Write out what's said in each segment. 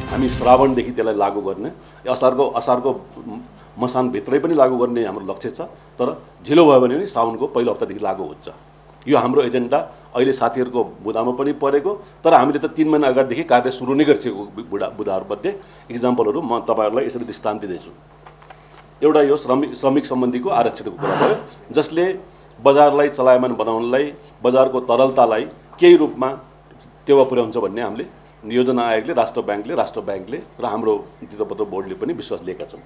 हामी श्रावणदेखि त्यसलाई लागू गर्ने, असारको मसानभित्रै पनि लागू गर्ने हाम्रो लक्ष्य छ। तर ढिलो भयो भने पनि साउनको पहिलो हप्तादेखि लागू हुन्छ। यो हाम्रो एजेन्डा अहिले साथीहरूको बुँदामा पनि परेको, तर हामीले त 3 महिना अगाडिदेखि कार्य सुरु नै गरिसकेको बुँदाहरूमध्ये इक्जाम्पलहरू म तपाईँहरूलाई यसरी दृष्टान्त दिँदैछु। एउटा यो श्रमिक सम्बन्धीको आरक्षणको कुरा भयो, जसले बजारलाई चलायमान बनाउनलाई, बजारको तरलतालाई केही रूपमा टेवा पुर्याउँछ भन्ने हामीले योजना आयोगले, राष्ट्र ब्याङ्कले र हाम्रो धितोपत्र बोर्डले पनि विश्वास लिएका छौँ।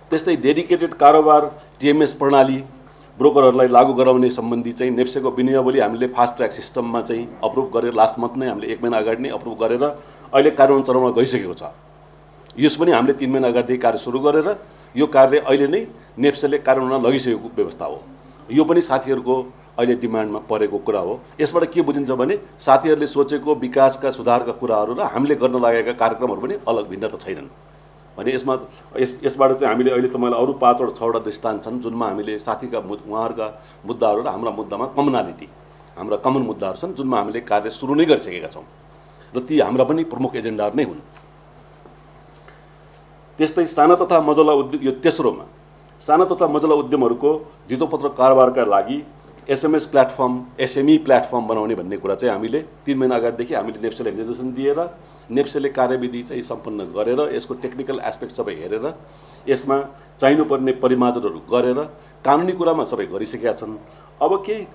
त्यस्तै डेडिकेटेड कारोबार टिएमएस प्रणाली ब्रोकरहरूलाई लागू गराउने सम्बन्धी चाहिँ नेप्सेको विनियमावली हामीले फास्ट ट्र्याक सिस्टममा चाहिँ अप्रुभ गरेर लास्ट मन्थ नै हामीले 1 महिना अगाडि नै अप्रुभ गरेर अहिले कार्यान्वयन चरणमा गइसकेको छ। यस पनि हामीले 3 महिना अगाडिदेखि कार्य सुरु गरेर यो कार्य अहिले नै नेप्सेले कार्यान्वयनमा लगिसकेको व्यवस्था हो। यो पनि साथीहरूको अहिले डिमान्डमा परेको कुरा हो। यसबाट के बुझिन्छ भने साथीहरूले सोचेको विकासका सुधारका कुराहरू र हामीले गर्न लागेका कार्यक्रमहरू पनि अलग भिन्नता छैनन् भने यसबाट चाहिँ हामीले अहिले तपाईँलाई अरू 5 6 दृष्टान्त छन् जुनमा हामीले साथीका उहाँहरूका मुद्दाहरू र हाम्रा मुद्दामा हाम्रा कमन मुद्दाहरू छन् जुनमा हामीले कार्य सुरु नै गरिसकेका छौँ र ती हाम्रा पनि प्रमुख एजेन्डाहरू नै हुन्। त्यस्तै साना तथा मझौला उद्योग, यो तेस्रोमा साना तथा मझौला उद्यमहरूको धितोपत्र कारोबारका लागि एसएमई प्लेटफर्म बनाउने भन्ने कुरा चाहिँ हामीले 3 महिना अगाडिदेखि हामीले नेप्सेलाई निर्देशन दिएर नेप्सेले कार्यविधि चाहिँ सम्पन्न गरेर यसको टेक्निकल एस्पेक्ट सबै हेरेर यसमा चाहिनुपर्ने परिमार्जनहरू गरेर कानुनी कुरामा सबै गरिसकेका छन्। अब केही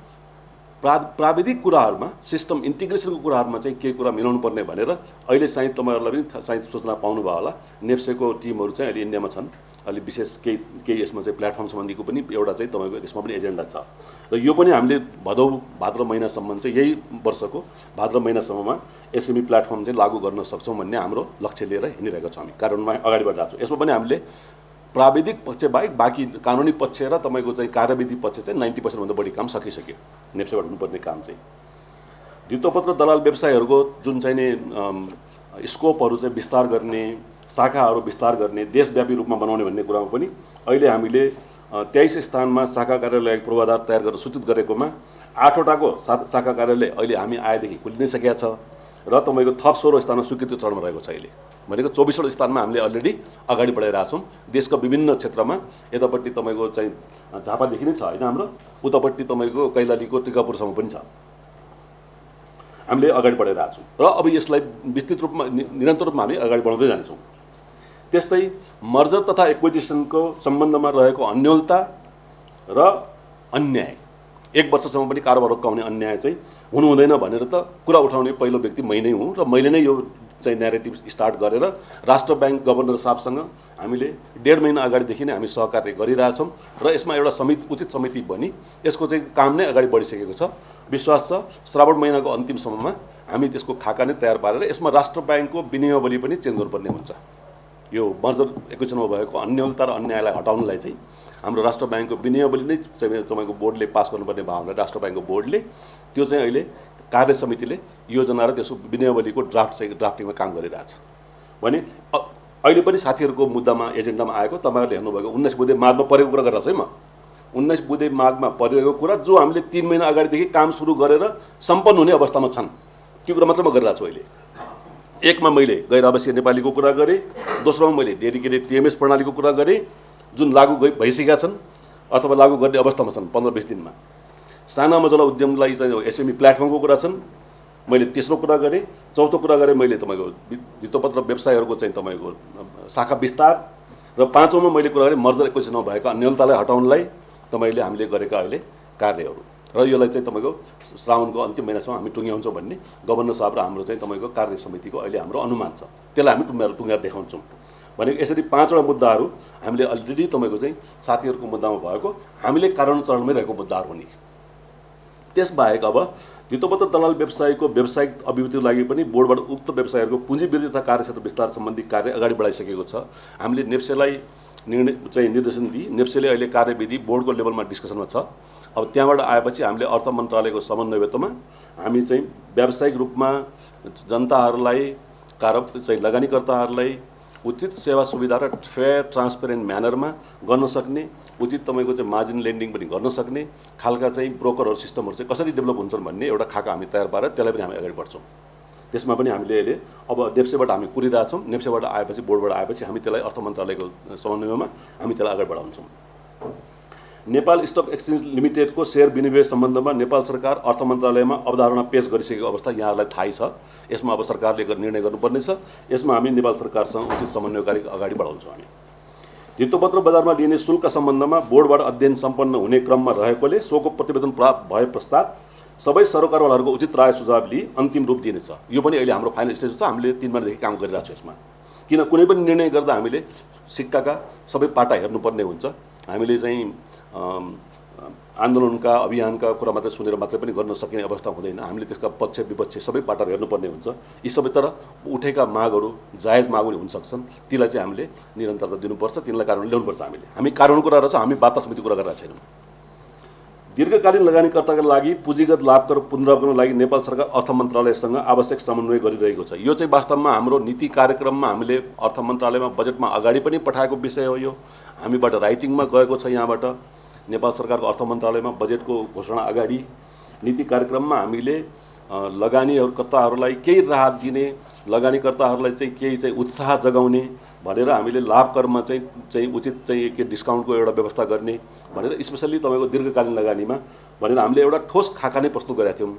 प्राविधिक कुराहरूमा सिस्टम इन्टिग्रेसनको कुराहरूमा चाहिँ केही कुरा मिलाउनु पर्ने भनेर अहिले सायद तपाईँहरूलाई पनि सायद सूचना पाउनुभयो होला, नेप्सेको टिमहरू चाहिँ अहिले इन्डियामा छन्। अलि विशेष केही यसमा चाहिँ प्लेटफर्म सम्बन्धीको पनि एउटा चाहिँ तपाईँको यसमा पनि एजेन्डा छ र यो पनि हामीले भाद्र महिनासम्म चाहिँ यही वर्षको भाद्र महिनासम्ममा एसएमई प्लेटफर्म चाहिँ लागू गर्न सक्छौँ भन्ने हाम्रो लक्ष्य लिएर हिँडिरहेका छौँ। हामी कार्यान्वयनमा अगाडि बढिरहेको छौँ। यसमा पनि हामीले प्राविधिक पक्ष बाहेक बाँकी कानुनी पक्ष र तपाईँको चाहिँ कार्यविधि पक्ष चाहिँ 90% भन्दा बढी काम सकिसक्यो। नेप्सेबाट हुनुपर्ने काम चाहिँ धितोपत्र दलाल व्यवसायहरूको जुन चाहिँ नि स्कोपहरू चाहिँ विस्तार गर्ने, शाखाहरू विस्तार गर्ने, देशव्यापी रूपमा बनाउने भन्ने कुरामा पनि अहिले हामीले 23 स्थानमा शाखा कार्यालय पूर्वाधार तयार गरेर सूचित गरेकोमा 8वटाको शाखा कार्यालय अहिले हामी आएदेखि खुलि नै सकेका छ र तपाईँको थप 16 स्थानमा स्वीकृति चरणमा रहेको छ। अहिले भनेको 24 स्थानमा हामीले अलरेडी अगाडि बढाइरहेका छौँ। देशका विभिन्न क्षेत्रमा यतापट्टि तपाईँको चाहिँ झापादेखि नै छ होइन, हाम्रो उतापट्टि तपाईँको कैलालीको टिकापुरसम्म पनि छ। हामीले अगाडि बढाइरहेका छौँ र अब यसलाई विस्तृत रूपमा निरन्तर रूपमा हामी अगाडि बढाउँदै जान्छौँ। त्यस्तै मर्जर तथा एक्विजिसनको सम्बन्धमा रहेको अन्योलता र अन्याय, 1 वर्षसम्म पनि कारोबार रोकाउने अन्याय चाहिँ हुनु हुँदैन भनेर त कुरा उठाउने पहिलो व्यक्ति मै नै हुँ र मैले नै यो चाहिँ न्यारेटिभ स्टार्ट गरेर राष्ट्र ब्याङ्क गभर्नर साहबसँग हामीले 1.5 महिना अगाडिदेखि नै हामी सहकार्य गरिरहेछौँ र यसमा एउटा उचित समिति बनी यसको चाहिँ काम नै अगाडि बढिसकेको छ। विश्वास छ श्रावण महिनाको अन्तिमसम्ममा हामी त्यसको खाका नै तयार पारेर यसमा राष्ट्र ब्याङ्कको विनियमावली पनि चेन्ज गर्नुपर्ने हुन्छ। यो मर्जर एक्विजिसनमा भएको अन्योलता र अन्यायलाई हटाउनलाई चाहिँ हाम्रो राष्ट्र ब्याङ्कको विनियमावली नै तपाईँको बोर्डले पास गर्नुपर्ने भावना राष्ट्र ब्याङ्कको बोर्डले त्यो चाहिँ अहिले कार्य समितिले योजना र त्यसको विनियमावलीको ड्राफ्टिङमा काम गरिरहेछ भने अहिले पनि साथीहरूको मुद्दामा एजेन्डामा आएको तपाईँहरूले हेर्नुभएको 19 बुधे माघमा परेको कुरा गरिरहेको छु है म। 19 बुधे माघमा परेको कुरा जो हामीले 3 महिना अगाडिदेखि काम सुरु गरेर सम्पन्न हुने अवस्थामा छन् त्यो कुरा मात्र म गरिरहेको छु। अहिले एकमा मैले गैर आवासीय नेपालीको कुरा गरेँ, दोस्रोमा मैले डेडिकेटेड टिएमएस प्रणालीको कुरा गरेँ जुन लागू भइसकेका छन् अथवा लागू गर्ने अवस्थामा छन् 15-20 दिनमा। साना मझौला उद्यमलाई चाहिँ एसएमई प्लेटफर्मको कुरा छन्, मैले तेस्रो कुरा गरेँ। चौथो कुरा गरेँ मैले तपाईँको धितोपत्र व्यवसायहरूको चाहिँ तपाईँको शाखा विस्तार र पाँचौँमा मैले कुरा गरेँ मर्जर एक्विजिसनमा भएका अन्यलतालाई हटाउनलाई तपाईँले हामीले गरेका अहिले कार्यहरू र यसलाई चाहिँ तपाईँको श्रावणको अन्तिम महिनासम्म हामी टुङ्ग्याउँछौँ भन्ने गभर्नर साहब र हाम्रो चाहिँ तपाईँको कार्य समितिको अहिले हाम्रो अनुमान छ। त्यसलाई हामी टुङ्गाएर देखाउँछौँ भनेको यसरी 5वटा मुद्दाहरू हामीले अलरेडी तपाईँको चाहिँ साथीहरूको मुद्दामा भएको हामीले कार्यान्वयन चरणमै रहेको मुद्दाहरू हुने। त्यसबाहेक अब धितोपत्र दलाल व्यवसायको व्यावसायिक अभिवृद्धिको लागि पनि बोर्डबाट उक्त व्यवसायहरूको पुँजी वृद्धि तथा कार्यक्षेत्र विस्तार सम्बन्धी कार्य अगाडि बढाइसकेको छ। हामीले नेप्सेलाई निर्देशन दिई नेप्सेले अहिले कार्यविधि बोर्डको लेभलमा डिस्कसनमा छ। अब त्यहाँबाट आएपछि हामीले अर्थ मन्त्रालयको समन्वयत्वमा हामी चाहिँ व्यावसायिक रूपमा जनताहरूलाई चाहिँ लगानीकर्ताहरूलाई उचित सेवा सुविधा र फेयर ट्रान्सपेरेन्ट म्यानरमा गर्न सक्ने, उचित तपाईँको चाहिँ मार्जिन लेन्डिङ पनि गर्न सक्ने खालका चाहिँ ब्रोकरहरू सिस्टमहरू चाहिँ कसरी डेभलप हुन्छन् भन्ने एउटा खाका हामी तयार पारेर त्यसलाई पनि हामी अगाडि बढ्छौँ। त्यसमा पनि हामीले अहिले अब नेप्सेबाट हामी कुरिरहेछौँ। नेप्सेबाट आएपछि बोर्डबाट आएपछि हामी त्यसलाई अर्थ मन्त्रालयको समन्वयमा हामी त्यसलाई अगाडि बढाउँछौँ। नेपाल स्टक एक्सचेन्ज लिमिटेडको सेयर विनिमय सम्बन्धमा नेपाल सरकार अर्थ मन्त्रालयमा अवधारणा पेश गरिसकेको अवस्था यहाँहरूलाई थाहै छ। यसमा अब सरकारले निर्णय गर्नुपर्नेछ। यसमा हामी नेपाल सरकारसँग उचित समन्वयकारी अगाडि बढाउँछौँ। हामी धितोपत्र बजारमा लिइने शुल्क सम्बन्धमा बोर्डबाट अध्ययन सम्पन्न हुने क्रममा रहेकोले सोको प्रतिवेदन प्राप्त भए पश्चात सबै सरकारवालाहरूको उचित राय सुझाव लिई अन्तिम रूप दिनेछ। यो पनि अहिले हाम्रो फाइनल स्टेज छ। हामीले 3 महिनादेखि काम गरिरहेको छौँ यसमा। किन कुनै पनि निर्णय गर्दा हामीले सिक्काका सबै पाटा हेर्नुपर्ने हुन्छ। हामीले चाहिँ आन्दोलनका अभियानका कुरा मात्रै सुनेर मात्रै पनि गर्न सकिने अवस्था हुँदैन। हामीले त्यसका पक्ष विपक्ष सबै पाटाहरू हेर्नुपर्ने हुन्छ। यी सबै तर उठेका मागहरू जायज मागहरू हुन सक्छन्, तीलाई चाहिँ हामीले निरन्तरता दिनुपर्छ, तिनलाई कारण ल्याउनुपर्छ। हामी कारणको कुरा रहेछ, हामी वार्ता समिति कुरा गरिरहेको छैनौँ। दीर्घकालीन लगानीकर्ताका लागि पुँजीगत लाभ कर पुनर्प्राप्तिको लागि नेपाल सरकार अर्थ मन्त्रालयसँग आवश्यक समन्वय गरिरहेको छ। यो चाहिँ वास्तवमा हाम्रो नीति कार्यक्रममा हामीले अर्थ मन्त्रालयमा बजेटमा अगाडि पनि पठाएको विषय हो। यो हामीबाट राइटिङमा गएको छ। यहाँबाट नेपाल सरकारको अर्थ मन्त्रालयमा बजेटको घोषणा अगाडि नीति कार्यक्रममा हामीले लगानीकर्ताहरूलाई केही राहत दिने, लगानीकर्ताहरूलाई चाहिँ केही चाहिँ उत्साह जगाउने भनेर हामीले लाभ करमा चाहिँ उचित चाहिँ के डिस्काउन्टको एउटा व्यवस्था गर्ने भनेर स्पेसल्ली तपाईँको दीर्घकालीन लगानीमा भनेर हामीले एउटा ठोस खाका नै प्रस्तुत गरेका थियौँ।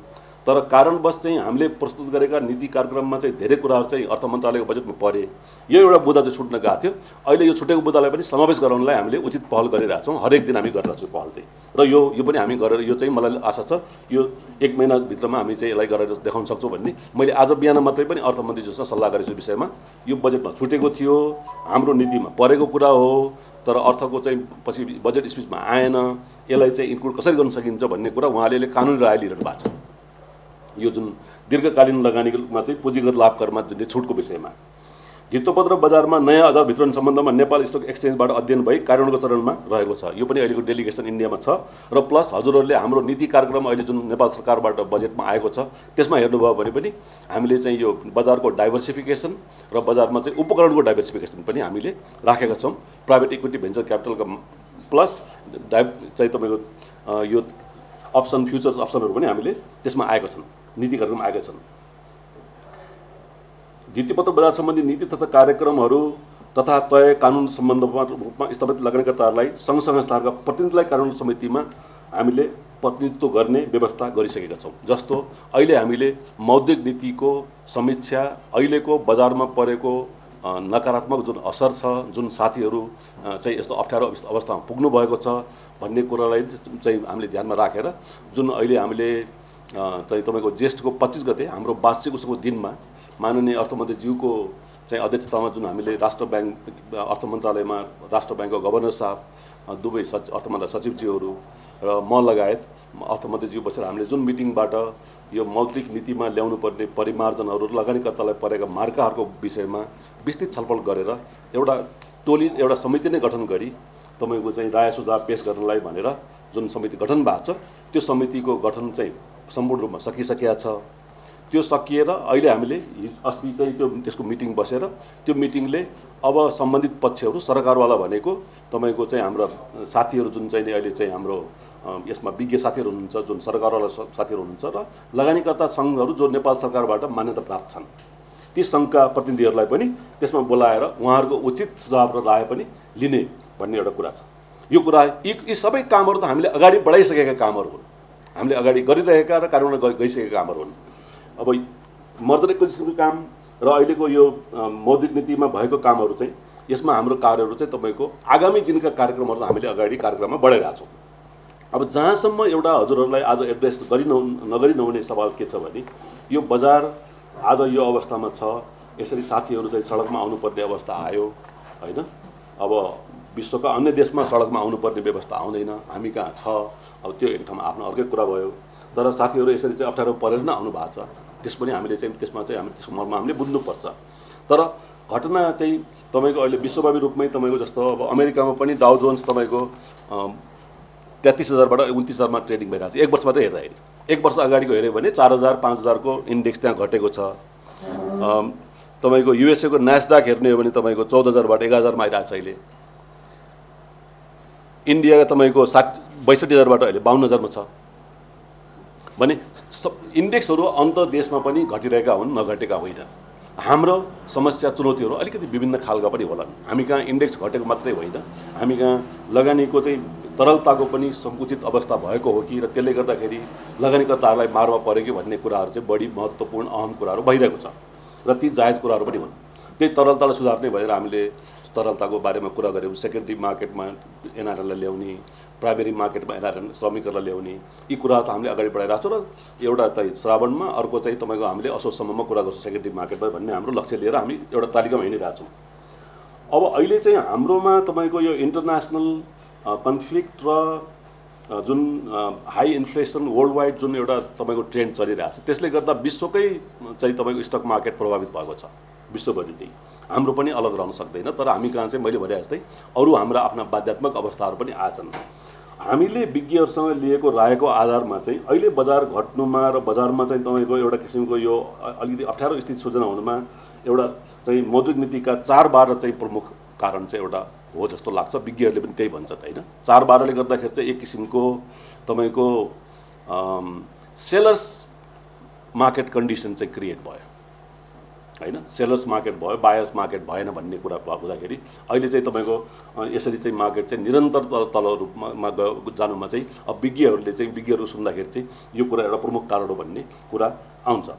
तर कारणवश चाहिँ हामीले प्रस्तुत गरेका नीति कार्यक्रममा चाहिँ धेरै कुराहरू चाहिँ अर्थ मन्त्रालयको बजेटमा परे। यो एउटा बुँदा चाहिँ छुट्न गएको थियो। अहिले यो छुटेको बुँदालाई पनि समावेश गराउनलाई हामीले उचित पहल गरिरहेछौँ। हरेक दिन हामी गरिरहेछौँ पहल चाहिँ, र यो पनि हामी गरेर यो चाहिँ मलाई आशा छ यो 1 महिनाभित्रमा हामी चाहिँ यसलाई गरेर देखाउन सक्छौँ भन्ने। मैले आज बिहान मात्रै पनि अर्थमन्त्रीज्यूसँग सल्लाह गरेको विषयमा यो बजेटमा छुटेको थियो, हाम्रो नीतिमा परेको कुरा हो, तर अर्थको चाहिँ पछि बजेट स्पिचमा आएन, यसलाई चाहिँ इन्क्लुड कसरी गर्न सकिन्छ भन्ने कुरा उहाँले कानुनी राय लिइरहनु भएको छ। यो जुन दीर्घकालीन लगानीमा चाहिँ पुँजीगत लाभ करमा जुन छुटको विषयमा धितोपत्र बजारमा नयाँ अजार वितरण सम्बन्धमा नेपाल स्टक एक्सचेन्जबाट अध्ययन भई कार्यान्वयनको चरणमा रहेको छ। यो पनि अहिलेको डेलिगेसन इन्डियामा छ। र प्लस हजुरहरूले हाम्रो नीति कार्यक्रम अहिले जुन नेपाल सरकारबाट बजेटमा आएको छ त्यसमा हेर्नुभयो भने पनि हामीले चाहिँ यो बजारको डाइभर्सिफिकेसन र बजारमा चाहिँ उपकरणको डाइभर्सिफिकेसन पनि हामीले राखेका छौँ। प्राइभेट इक्विटी भेन्चर क्यापिटलका प्लस चाहिँ तपाईँको यो अप्सन फ्युचर्स अप्सनहरू पनि हामीले त्यसमा आएका छन्, नीति कार्यक्रम आएका छन्। धितोपत्र बजार सम्बन्धी नीति तथा कार्यक्रमहरू तथा तय कानुन सम्बन्धमा रूपमा स्थापित लगानीकर्ताहरूलाई सङ्घ संस्थाहरूका प्रतिनिधिलाई कानुन समितिमा हामीले प्रतिनिधित्व गर्ने व्यवस्था गरिसकेका छौँ। जस्तो अहिले हामीले मौद्रिक नीतिको समीक्षा, अहिलेको बजारमा परेको नकारात्मक जुन असर छ, जुन साथीहरू चाहिँ यस्तो अप्ठ्यारो अवस्थामा पुग्नु भएको छ भन्ने कुरालाई चाहिँ हामीले ध्यानमा राखेर जुन अहिले हामीले चाहिँ तपाईँको ज्येष्ठको 25 गते हाम्रो वार्षिक उसको दिनमा माननीय अर्थमन्त्रीज्यूको चाहिँ अध्यक्षतामा जुन हामीले राष्ट्र ब्याङ्क अर्थ मन्त्रालयमा राष्ट्र ब्याङ्कको गभर्नर साहब, दुवै अर्थ मन्त्रालय सचिवज्यूहरू र म लगायत अर्थमन्त्रीज्यू बसेर हामीले जुन मिटिङबाट यो मौद्रिक नीतिमा ल्याउनु पर्ने परिमार्जनहरू लगानीकर्तालाई परेका मार्काहरूको विषयमा विस्तृत छलफल गरेर एउटा टोली एउटा समिति नै गठन गरी तपाईँको चाहिँ राय सुझाव पेश गर्नलाई भनेर जुन समिति गठन भएको छ त्यो समितिको गठन चाहिँ सम्पूर्ण रूपमा सकिसकेका छ। त्यो सकिएर अहिले हामीले अस्ति चाहिँ त्यसको मिटिङ बसेर त्यो मिटिङले अब सम्बन्धित पक्षहरू सरकारवाला भनेको तपाईँको चाहिँ हाम्रा साथीहरू जुन चाहिँ अहिले चाहिँ हाम्रो यसमा विज्ञ साथीहरू हुनुहुन्छ, जुन सरकारवाला साथीहरू हुनुहुन्छ र लगानीकर्ता सङ्घहरू जो नेपाल सरकारबाट मान्यता प्राप्त छन् ती सङ्घका प्रतिनिधिहरूलाई पनि त्यसमा बोलाएर उहाँहरूको उचित सुझाव र राय पनि लिने भन्ने एउटा कुरा छ। यो कुरा यी सबै कामहरू त हामीले अगाडि बढाइसकेका कामहरू हुन्, हामीले अगाडि गरिरहेका र कार्यान्वयन गइसकेका कामहरू हुन्। अब मर्जर एक्विजिसनको काम र अहिलेको यो मौद्रिक नीतिमा भएको कामहरू चाहिँ यसमा हाम्रो कार्यहरू चाहिँ तपाईँको आगामी दिनका कार्यक्रमहरू हामीले अगाडि कार्यक्रममा बढाइरहेका छौँ। अब जहाँसम्म एउटा हजुरहरूलाई आज एड्रेस नगरी नहुने सवाल के छ भने यो बजार आज यो अवस्थामा छ, यसरी साथीहरू चाहिँ सडकमा आउनुपर्ने अवस्था आयो होइन। अब विश्वका अन्य देशमा सडकमा आउनुपर्ने व्यवस्था आउँदैन, हामी कहाँ छ। अब त्यो एक ठाउँमा आफ्नो अर्कै कुरा भयो, तर साथीहरू यसरी चाहिँ अप्ठ्यारो परेर नै आउनु भएको छ। त्यस पनि हामीले चाहिँ त्यसमा चाहिँ हामी त्यसको मर्म हामीले बुझ्नुपर्छ। तर घटना चाहिँ तपाईँको अहिले विश्वव्यापी रूपमै तपाईँको जस्तो अब अमेरिकामा पनि डाउ जोन्स तपाईँको 33,000बाट 29,000मा ट्रेडिङ भइरहेको छ। 1 वर्ष मात्रै हेर्दाखेरि 1 वर्ष अगाडिको हेऱ्यो भने 4,000 5,000को इन्डेक्स त्यहाँ घटेको छ। तपाईँको युएसएको न्यास्डाक हेर्ने हो भने तपाईँको 14,000बाट 11,000मा आइरहेको छ अहिले। इन्डिया तपाईँको 62,000बाट अहिले 52,000मा छ। भने इन्डेक्सहरू अन्त देशमा पनि घटिरहेका हुन्, नघटेका होइन। हाम्रो समस्या चुनौतीहरू अलिकति विभिन्न खालका पनि होलान्। हामी कहाँ इन्डेक्स घटेको मात्रै होइन, हामी कहाँ लगानीको चाहिँ तरलताको पनि सङ्कुचित अवस्था भएको हो कि र त्यसले गर्दाखेरि लगानीकर्ताहरूलाई मारमा पर्यो कि भन्ने कुराहरू चाहिँ बढी महत्त्वपूर्ण अहम कुराहरू भइरहेको छ र ती जायज कुराहरू पनि हुन्। त्यही तरलतालाई सुधार्ने भनेर हामीले तरलताको बारेमा कुरा गऱ्यौँ। सेकेन्डरी मार्केटमा एनआरएललाई ल्याउने, प्राइमेरी मार्केटमा एनआरएल श्रमिकहरूलाई ल्याउने, यी कुराहरू त हामीले अगाडि बढाइरहेको छौँ र एउटा चाहिँ श्रावणमा, अर्को चाहिँ तपाईँको हामीले असोजसम्ममा कुरा गर्छौँ सेकेन्डरी मार्केटमा भन्ने हाम्रो लक्ष्य लिएर हामी एउटा तालिकामा हिँडिरहेको छौँ। अब अहिले चाहिँ हाम्रोमा तपाईँको यो इन्टरनेसनल कन्फ्लिक्ट र जुन हाई इन्फ्लेसन वर्ल्ड वाइड जुन एउटा तपाईँको ट्रेन्ड चलिरहेको छ, त्यसले गर्दा विश्वकै चाहिँ तपाईँको स्टक मार्केट प्रभावित भएको छ विश्वभरि नै। हाम्रो पनि अलग रहन सक्दैन। तर हामी कहाँ चाहिँ मैले भने जस्तै अरू हाम्रा आफ्ना बाध्यात्मक अवस्थाहरू पनि आछन्। हामीले विज्ञहरूसँग लिएको रायको आधारमा चाहिँ अहिले बजार घट्नुमा र बजारमा चाहिँ तपाईँको एउटा किसिमको यो अलिकति अप्ठ्यारो स्थिति सृजना हुनुमा एउटा चाहिँ मौद्रिक नीतिका 4-12 चाहिँ प्रमुख कारण चाहिँ एउटा हो जस्तो लाग्छ। विज्ञहरूले पनि त्यही भन्छन् होइन। 4-12ले गर्दाखेरि चाहिँ एक किसिमको तपाईँको सेलर्स मार्केट कन्डिसन चाहिँ क्रिएट भयो होइन। सेलर्स मार्केट भयो, बायर्स मार्केट भएन भन्ने कुरा हुँदाखेरि अहिले चाहिँ तपाईँको यसरी चाहिँ मार्केट चाहिँ निरन्तर तल रूपमा जानुमा चाहिँ अब विज्ञहरू सुन्दाखेरि चाहिँ यो कुरा एउटा प्रमुख कारण हो भन्ने कुरा आउँछ।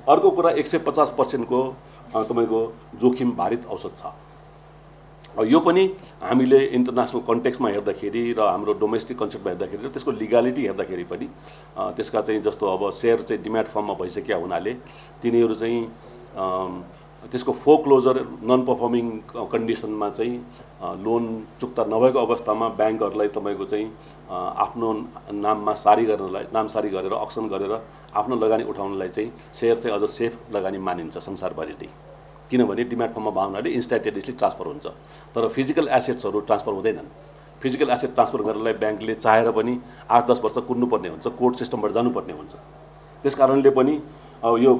अर्को कुरा 150%को तपाईँको जोखिम भारित औषध छ। यो पनि हामीले इन्टरनेसनल कन्टेक्स्टमा हेर्दाखेरि र हाम्रो डोमेस्टिक कन्सेप्टमा हेर्दाखेरि र त्यसको लिगालिटी हेर्दाखेरि पनि त्यसका चाहिँ जस्तो अब सेयर चाहिँ डिम्याट फर्ममा भइसकेका हुनाले तिनीहरू चाहिँ त्यसको फोक्लोजर नन पर्फर्मिङ कन्डिसनमा चाहिँ लोन चुक्ता नभएको अवस्थामा ब्याङ्कहरूलाई तपाईँको चाहिँ आफ्नो नाम सारी गरेर अक्सन गरेर आफ्नो लगानी उठाउनलाई चाहिँ सेयर चाहिँ अझ सेफ लगानी मानिन्छ संसारभरि नै। किनभने डिम्याट फर्ममा भावनाले इन्स्ट्यान्टेनियसली ट्रान्सफर हुन्छ, तर फिजिकल एसेट्सहरू ट्रान्सफर हुँदैनन्। फिजिकल एसेट ट्रान्सफर गर्नलाई ब्याङ्कले चाहेर पनि 8-10 वर्ष कुर्नुपर्ने हुन्छ, कोर्ट सिस्टमबाट जानुपर्ने हुन्छ। त्यस कारणले पनि अब यो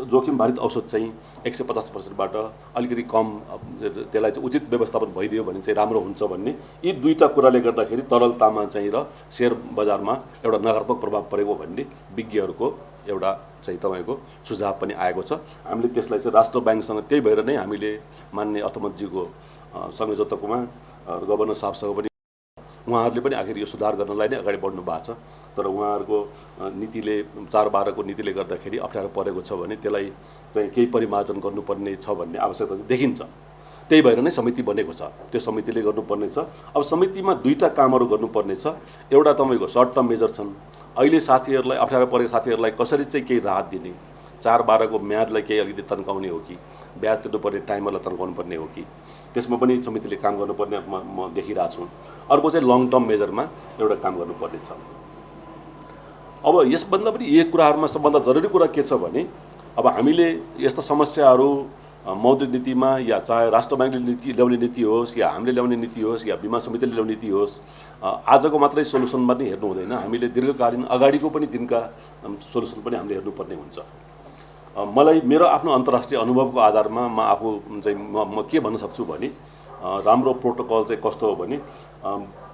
जोखिम भारित औषध चाहिँ 150%बाट अलिकति कम त्यसलाई चाहिँ उचित व्यवस्थापन भइदियो भने चाहिँ राम्रो हुन्छ भन्ने यी दुईवटा कुराले गर्दाखेरि तरलतामा चाहिँ र सेयर बजारमा एउटा नकारात्मक प्रभाव परेको भन्ने विज्ञहरूको एउटा चाहिँ तपाईँको सुझाव पनि आएको छ। हामीले त्यसलाई चाहिँ राष्ट्र ब्याङ्कसँग त्यही भएर नै हामीले मान्य अर्थमन्त्रीको संयोजकत्वमा गभर्नर साहबसँग पनि उहाँहरूले पनि आखिर यो सुधार गर्नलाई नै अगाडि बढ्नु भएको छ। तर उहाँहरूको नीतिले 4-12को नीतिले गर्दाखेरि अप्ठ्यारो परेको छ भने त्यसलाई चाहिँ केही परिमार्जन गर्नुपर्ने छ भन्ने आवश्यकता देखिन्छ। त्यही भएर नै समिति बनेको छ, त्यो समितिले गर्नुपर्ने छ। अब समितिमा दुईवटा कामहरू गर्नुपर्ने छ। एउटा तपाईँको सर्ट टर्म मेजर छन्। अहिले साथीहरूलाई अप्ठ्यारो परेको साथीहरूलाई कसरी चाहिँ केही राहत दिने, 4-12को म्यादलाई केही अलिकति तन्काउने हो कि ब्याज तिर्नुपर्ने टाइमरलाई तन्काउनु पर्ने हो कि, त्यसमा पनि समितिले काम गर्नुपर्ने म देखिरहेको छु। अर्को चाहिँ लङ टर्म मेजरमा एउटा काम गर्नुपर्ने छ। अब यसभन्दा पनि यही कुराहरूमा सबभन्दा जरुरी कुरा के छ भने अब हामीले यस्ता समस्याहरू मौद्रिक नीतिमा या चाहे राष्ट्र ब्याङ्कले नीति ल्याउने नीति होस् या हामीले ल्याउने नीति होस् या बीमा समितिले ल्याउने नीति होस्, आजको मात्रै सोलुसनमा नै हेर्नु हुँदैन। हामीले दीर्घकालीन अगाडिको पनि दिनका सोलुसन पनि हामीले हेर्नुपर्ने हुन्छ। मलाई मेरो आफ्नो अन्तर्राष्ट्रिय अनुभवको आधारमा म आफू चाहिँ म के भन्न सक्छु भने राम्रो प्रोटोकल चाहिँ कस्तो हो भने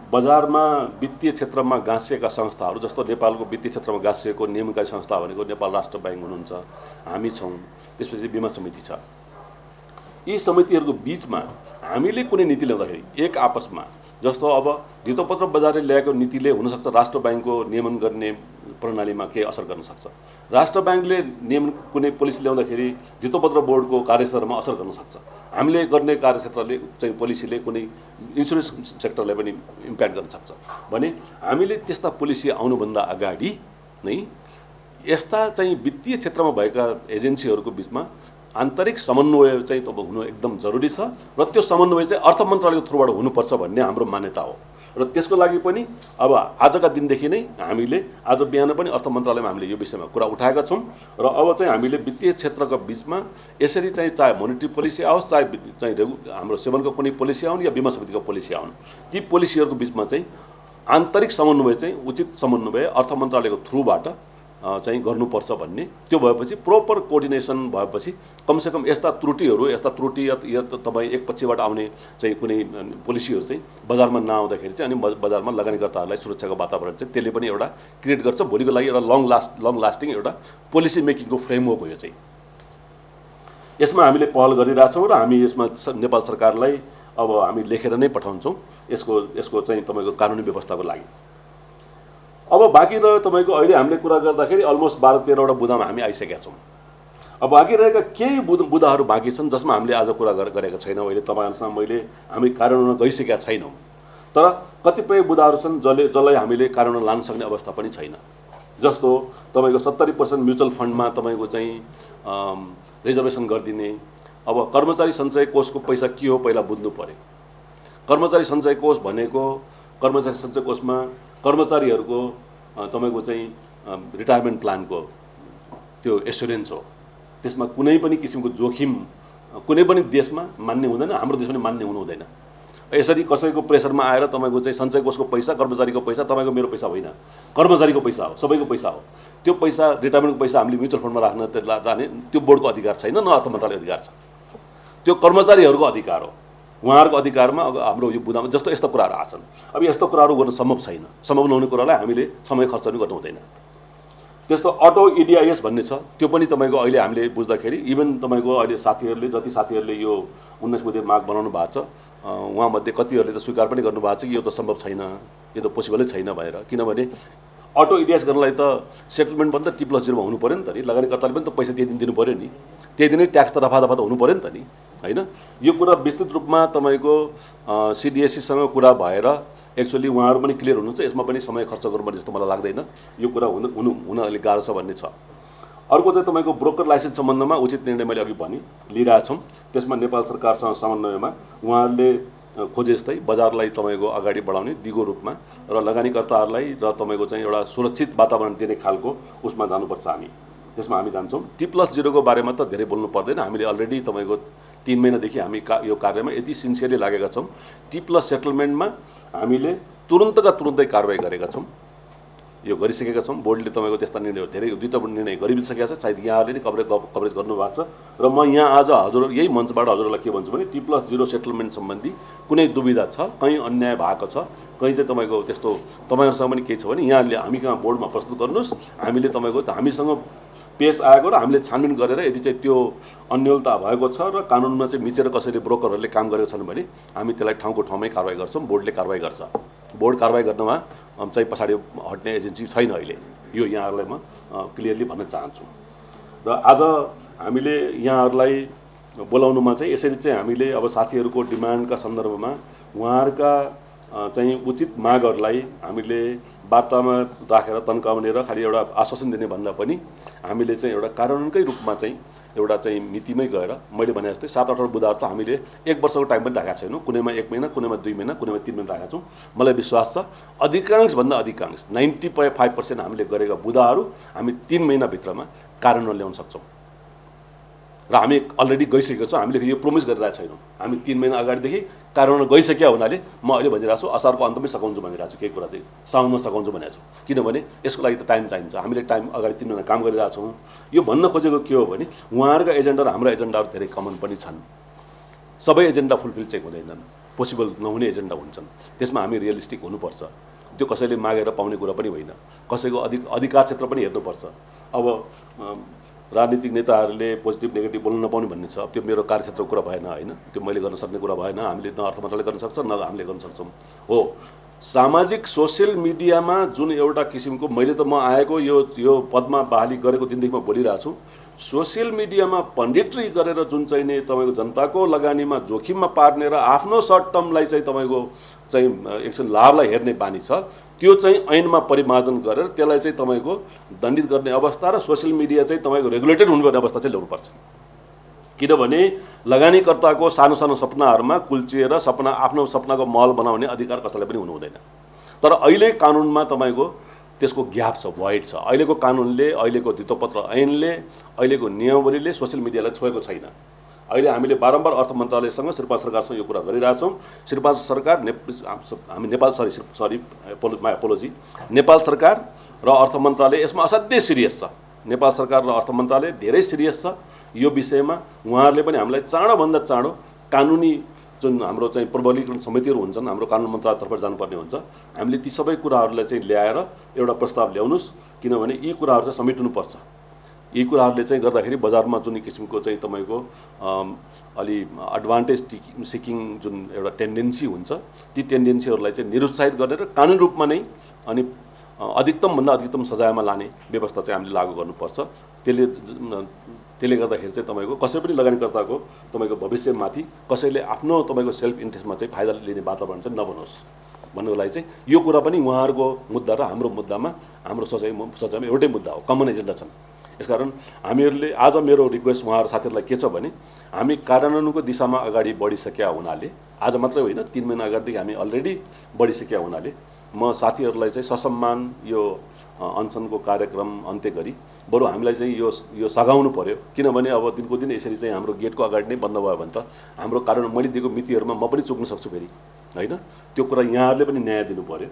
बजारमा वित्तीय क्षेत्रमा गाँसिएका संस्थाहरू जस्तो नेपालको वित्तीय क्षेत्रमा गाँसिएको नियमनकारी संस्था भनेको नेपाल राष्ट्र ब्याङ्क हुनुहुन्छ, हामी छौँ, त्यसपछि बीमा समिति छ। यी समितिहरूको बिचमा हामीले कुनै नीति ल्याउँदाखेरि एक आपसमा जस्तो अब धितोपत्र बजारले ल्याएको नीतिले हुनसक्छ राष्ट्र ब्याङ्कको नियमन गर्ने प्रणालीमा केही असर गर्न सक्छ। राष्ट्र ब्याङ्कले नियमन कुनै पोलिसी ल्याउँदाखेरि धितोपत्र बोर्डको कार्यक्षेत्रमा असर गर्न सक्छ। हामीले गर्ने कार्यक्षेत्रले चाहिँ पोलिसीले कुनै इन्सुरेन्स सेक्टरलाई पनि इम्प्याक्ट गर्न सक्छ भने हामीले त्यस्ता पोलिसी आउनुभन्दा अगाडि नै यस्ता चाहिँ वित्तीय क्षेत्रमा भएका एजेन्सीहरूको बिचमा आन्तरिक समन्वय चाहिँ तब हुनु एकदम जरुरी छ र त्यो समन्वय चाहिँ अर्थ मन्त्रालयको थ्रुबाट हुनुपर्छ भन्ने हाम्रो मान्यता हो। र त्यसको लागि पनि अब आजका दिनदेखि नै हामीले आज बिहान पनि अर्थ मन्त्रालयमा हामीले यो विषयमा कुरा उठाएका छौँ र अब चाहिँ हामीले वित्तीय क्षेत्रको बिचमा यसरी चाहिँ चाहे मोनेटरी पोलिसी आओस् चाहे हाम्रो सेवनको कुनै पोलिसी आउन् या बीमा समितिको पोलिसी आउन्, ती पोलिसीहरूको बिचमा चाहिँ आन्तरिक समन्वय चाहिँ उचित समन्वय अर्थ मन्त्रालयको थ्रुबाट चाहिँ गर्नुपर्छ भन्ने, त्यो भएपछि प्रोपर कोअर्डिनेसन भएपछि कमसेकम यस्ता त्रुटि या तपाईँ एक पक्षबाट आउने चाहिँ कुनै पोलिसीहरू चाहिँ बजारमा नआउँदाखेरि चाहिँ अनि बजारमा लगानीकर्ताहरूलाई सुरक्षाको वातावरण चाहिँ त्यसले पनि एउटा क्रिएट गर्छ। भोलिको लागि एउटा लङ लास्टिङ एउटा पोलिसी मेकिङको फ्रेमवर्क हो यो चाहिँ। यसमा हामीले पहल गरिरहेछौँ र हामी यसमा नेपाल सरकारलाई अब हामी लेखेर नै पठाउँछौँ यसको चाहिँ तपाईँको कानुनी व्यवस्थाको लागि। अब बाँकी रह्यो तपाईँको अहिले हामीले कुरा गर्दाखेरि अलमोस्ट 12-13वटा बुँदामा हामी आइसकेका छौँ। अब बाँकी रहेका केही बुँदाहरू बाँकी छन् जसमा हामीले आज कुरा गरेका छैनौँ। अहिले तपाईँहरूसँग हामी कार्यान्वयन गइसकेका छैनौँ, तर कतिपय बुँदाहरू छन् जसलाई हामीले कार्यान्वयन लान सक्ने अवस्था पनि छैन। जस्तो तपाईँको 70% म्युचुअल फन्डमा तपाईँको चाहिँ रिजर्भेसन गरिदिने। अब कर्मचारी सञ्चय कोषको पैसा के हो पहिला बुझ्नु पर्यो। कर्मचारी सञ्चय कोष भनेको कर्मचारी सञ्चय कोषमा कर्मचारीहरूको तपाईँको चाहिँ रिटायरमेन्ट प्लानको त्यो एस्योरेन्स हो। त्यसमा कुनै पनि किसिमको जोखिम कुनै पनि देशमा मान्य हुँदैन, हाम्रो देशमा पनि मान्य हुनु हुँदैन। यसरी कसैको प्रेसरमा आएर तपाईँको चाहिँ सञ्चय कोषको पैसा, कर्मचारीको पैसा, तपाईँको मेरो पैसा होइन, कर्मचारीको पैसा हो, सबैको पैसा हो। त्यो पैसा रिटायरमेन्टको पैसा हामीले म्युचुअल फन्डमा राख्ने त्यो बोर्डको अधिकार छैन, न अर्थ मन्त्रालयको अधिकार छ। त्यो कर्मचारीहरूको अधिकार हो। उहाँहरूको अधिकारमा अब हाम्रो यो बुँदामा जस्तो यस्ता कुराहरू आछन्। अब यस्तो कुराहरू गर्न सम्भव छैन। सम्भव नहुने कुरालाई हामीले समय खर्च पनि गर्नु हुँदैन। त्यस्तो अटो इडिआइएस भन्ने छ, त्यो पनि तपाईँको अहिले हामीले बुझ्दाखेरि इभन तपाईँको अहिले जति साथीहरूले यो 19 बुँदे माग बनाउनु भएको छ उहाँमध्ये कतिहरूले त स्वीकार पनि गर्नुभएको छ कि यो त सम्भव छैन, यो त पोसिबलै छैन भनेर। किनभने अटो इडिआइएस गर्नलाई त सेटलमेन्ट पनि त T+0 मा हुनु पऱ्यो नि त नि, लगानीकर्ताले पनि त पैसा त्यही दिन दिनु पऱ्यो नि, त्यही दिनै ट्याक्स त रफा त हुनु पऱ्यो नि त नि, होइन। यो कुरा विस्तृत रूपमा तपाईँको CDSCसँग कुरा भएर एक्चुअली उहाँहरू पनि क्लियर हुनुहुन्छ, यसमा पनि समय खर्च गर्नुपर्ने जस्तो मलाई लाग्दैन। यो कुरा हुन अलिक गाह्रो छ भन्ने छ। अर्को चाहिँ तपाईँको ब्रोकर लाइसेन्स सम्बन्धमा उचित निर्णय मैले अघि भने लिइरहेछौँ। त्यसमा नेपाल सरकारसँग समन्वयमा उहाँहरूले खोजे जस्तै बजारलाई तपाईँको अगाडि बढाउने दिगो रूपमा र लगानीकर्ताहरूलाई र तपाईँको चाहिँ एउटा सुरक्षित वातावरण दिने खालको उसमा जानुपर्छ हामी। त्यसमा हामी जान्छौँ। T+0 को बारेमा त धेरै बोल्नु पर्दैन। हामीले अलरेडी तपाईँको 3 महिनादेखि हामी यो कार्यमा यति सिन्सियरली लागेका छौँ। T+ सेटलमेन्टमा हामीले तुरुन्तका तुरुन्तै कारवाही गरेका छौँ, यो गरिसकेका छौँ। बोर्डले तपाईँको त्यस्ता निर्णयहरू धेरै दुईवटा निर्णय गरिसकेका छ। सायद यहाँहरूले नै कभरेज गर्नुभएको छ र म यहाँ आज हजुर यही मञ्चबाट हजुरलाई के भन्छु भने T+0 सेटलमेन्ट सम्बन्धी कुनै दुविधा छ, कहीँ अन्याय भएको छ, कहीँ चाहिँ तपाईँको त्यस्तो तपाईँहरूसँग पनि केही छ भने यहाँले हामी कहाँ बोर्डमा प्रस्तुत गर्नुहोस्। हामीले तपाईँको हामीसँग पेस आएको र हामीले छानबिन गरेर यदि चाहिँ त्यो अन्योलता भएको छ र कानुनमा चाहिँ मिचेर कसैले ब्रोकरहरूले काम गरेको छन् भने हामी त्यसलाई ठाउँको ठाउँमै कारवाही गर्छौँ। बोर्डले कारवाही गर्छ। बोर्ड कारवाही गर्नमा चाहिँ पछाडि हट्ने एजेन्सी छैन अहिले। यो यहाँहरूलाई म क्लियरली भन्न चाहन्छु। र आज हामीले यहाँहरूलाई बोलाउनुमा चाहिँ यसरी चाहिँ हामीले अब साथीहरूको डिमान्डका सन्दर्भमा उहाँहरूका चाहिँ उचित मागहरूलाई हामीले वार्तामा राखेर तन्काउने र खालि एउटा आश्वासन दिने भन्दा पनि हामीले चाहिँ एउटा कार्यान्वयनकै रूपमा चाहिँ एउटा चाहिँ मितिमै गएर मैले भने जस्तै 7-8 बुँदाहरू त हामीले 1 वर्षको टाइम पनि राखेका छैनौँ। कुनैमा 1 महिना, कुनैमा 2 महिना, कुनैमा 3 महिना राखेका छौँ। मलाई विश्वास छ अधिकांशभन्दा अधिकांश 95% हामीले गरेका बुँदाहरू हामी 3 महिनाभित्रमा कार्यान्वयन ल्याउन सक्छौँ र हामी अलरेडी गइसकेको छौँ। हामीले यो प्रोमिस गरिरहेको छैनौँ। हामी 3 महिना अगाडिदेखि कार्यान्वयन गइसक्यो हुनाले म अहिले भनिरहेको छु असारको अन्तमै सघाउँछु भनिरहेको छु। केही कुरा चाहिँ साउनमा सघाउँछु भनेको छु, किनभने यसको लागि त टाइम चाहिन्छ। हामीले टाइम अगाडि 3 महिना काम गरिरहेको छौँ। यो भन्न खोजेको के हो भने उहाँहरूका एजेन्डा र हाम्रो एजेन्डाहरू धेरै कमन पनि छन्। सबै एजेन्डा फुलफिल चाहिँ हुँदैनन्, पोसिबल नहुने एजेन्डा हुन्छन्। त्यसमा हामी रियलिस्टिक हुनुपर्छ। त्यो कसैले मागेर पाउने कुरा पनि होइन, कसैको अधिकार क्षेत्र पनि हेर्नुपर्छ। अब राजनीतिक नेताहरूले पोजिटिभ नेगेटिभ बोल्न नपाउने भन्ने छ, त्यो मेरो कार्यक्षेत्रको कुरा भएन, होइन। त्यो मैले गर्न सक्ने कुरा भएन। हामीले न अर्थ मन्त्रालयले गर्न सक्छ न हामीले गर्न सक्छौँ। हो, सामाजिक सोसियल मिडियामा जुन एउटा किसिमको मैले त म आएको यो पदमा बहाली गरेको दिनदेखि म बोलिरहेको छु। सोसियल मिडियामा पण्डितरी गरेर जुन चाहिँ नि तपाईँको जनताको लगानीमा जोखिममा पार्ने र आफ्नो सर्ट टर्मलाई चाहिँ तपाईँको चाहिँ एकछिन लाभलाई हेर्ने बानी छ, त्यो चाहिँ ऐनमा परिमार्जन गरेर त्यसलाई चाहिँ तपाईँको दण्डित गर्ने अवस्था र सोसियल मिडिया चाहिँ तपाईँको रेगुलेटेड हुनुपर्ने अवस्था चाहिँ ल्याउनुपर्छ। किनभने लगानीकर्ताको सानो सानो सपनाहरूमा कुल्चिएर आफ्नो सपनाको महल बनाउने अधिकार कसैलाई पनि हुनु हुँदैन। तर अहिले कानुनमा तपाईँको त्यसको ग्याप छ, भोइड छ। अहिलेको कानुनले, अहिलेको धितोपत्र ऐनले, अहिलेको नियमावलीले सोसियल मिडियालाई छोएको छैन। अहिले हामीले बारम्बार अर्थ मन्त्रालयसँग श्रीपाद सरकारसँग यो कुरा गरिरहेछौँ। श्रीपाद सरकार नेपाल सरकार र अर्थ मन्त्रालय यसमा असाध्यै सिरियस छ। नेपाल सरकार र अर्थ मन्त्रालय धेरै सिरियस छ यो विषयमा। उहाँहरूले पनि हामीलाई चाँडोभन्दा चाँडो कानुनी जुन हाम्रो चाहिँ प्रबलीकरण समितिहरू हुन्छन्, हाम्रो कानुन मन्त्रालयतर्फ जानुपर्ने हुन्छ, हामीले ती सबै कुराहरूलाई चाहिँ ल्याएर एउटा प्रस्ताव ल्याउनुहोस्, किनभने यी कुराहरू चाहिँ समेट्नुपर्छ। यी कुराहरूले चाहिँ गर्दाखेरि बजारमा जुन किसिमको चाहिँ तपाईँको अलि एडभान्टेज सिकिङ जुन एउटा टेन्डेन्सी हुन्छ, ती टेन्डेन्सीहरूलाई चाहिँ निरुत्साहित गर्ने र कानुन रूपमा नै अनि अधिकतमभन्दा अधिकतम सजायमा लाने व्यवस्था चाहिँ हामीले लागू गर्नुपर्छ। त्यसले गर्दाखेरि चाहिँ तपाईँको कसै पनि लगानीकर्ताको तपाईँको भविष्यमाथि कसैले आफ्नो तपाईँको सेल्फ इन्ट्रेस्टमा चाहिँ फाइदा लिने वातावरण चाहिँ नबनोस् भन्नुको लागि चाहिँ यो कुरा पनि उहाँहरूको मुद्दा र हाम्रो मुद्दामा हाम्रो सोचाइमा एउटै मुद्दा हो, कमन एजेन्डा छन्। यसकारण हामीहरूले आज मेरो रिक्वेस्ट उहाँहरू साथीहरूलाई के छ भने हामी कार्यान्वयनको दिशामा अगाडि बढिसकेका हुनाले, आज मात्रै होइन 3 महिना अगाडिदेखि हामी अलरेडी बढिसकेका हुनाले म साथीहरूलाई चाहिँ ससम्मान यो अनसनको कार्यक्रम अन्त्य गरी बरु हामीलाई चाहिँ यो सघाउनु पर्यो। किनभने अब दिनको दिन यसरी चाहिँ हाम्रो गेटको अगाडि नै बन्द भयो भने त हाम्रो कार्यान्वयन मैले दिएको मितिहरूमा म पनि चुक्न सक्छु फेरि, होइन? त्यो कुरा यहाँहरूले पनि न्याय दिनु पर्यो,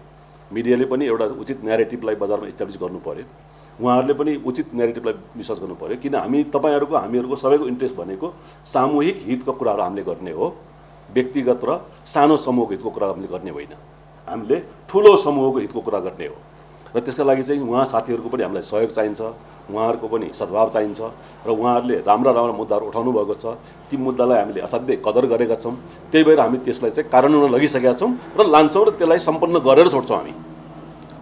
मिडियाले पनि एउटा उचित न्यारेटिभलाई बजारमा इस्टाब्लिस गर्नु पर्यो, उहाँहरूले पनि उचित न्यारेटिभलाई विश्वास गर्नु पर्यो। किन हामीहरूको सबैको इन्ट्रेस्ट भनेको सामूहिक हितको कुराहरू हामीले गर्ने हो, व्यक्तिगत र सानो समूहको हितको कुरा हामीले गर्ने होइन, हामीले ठुलो समूहको हितको कुरा गर्ने हो। र त्यसका लागि चाहिँ उहाँ साथीहरूको पनि हामीलाई सहयोग चाहिन्छ, उहाँहरूको पनि सद्भाव चाहिन्छ र उहाँहरूले राम्रा मुद्दाहरू उठाउनु भएको छ। ती मुद्दालाई हामीले असाध्यै कदर गरेका छौँ, त्यही भएर हामी त्यसलाई चाहिँ कार्यान्वयन लगिसकेका छौँ र लान्छौँ र त्यसलाई सम्पन्न गरेर छोड्छौँ। हामी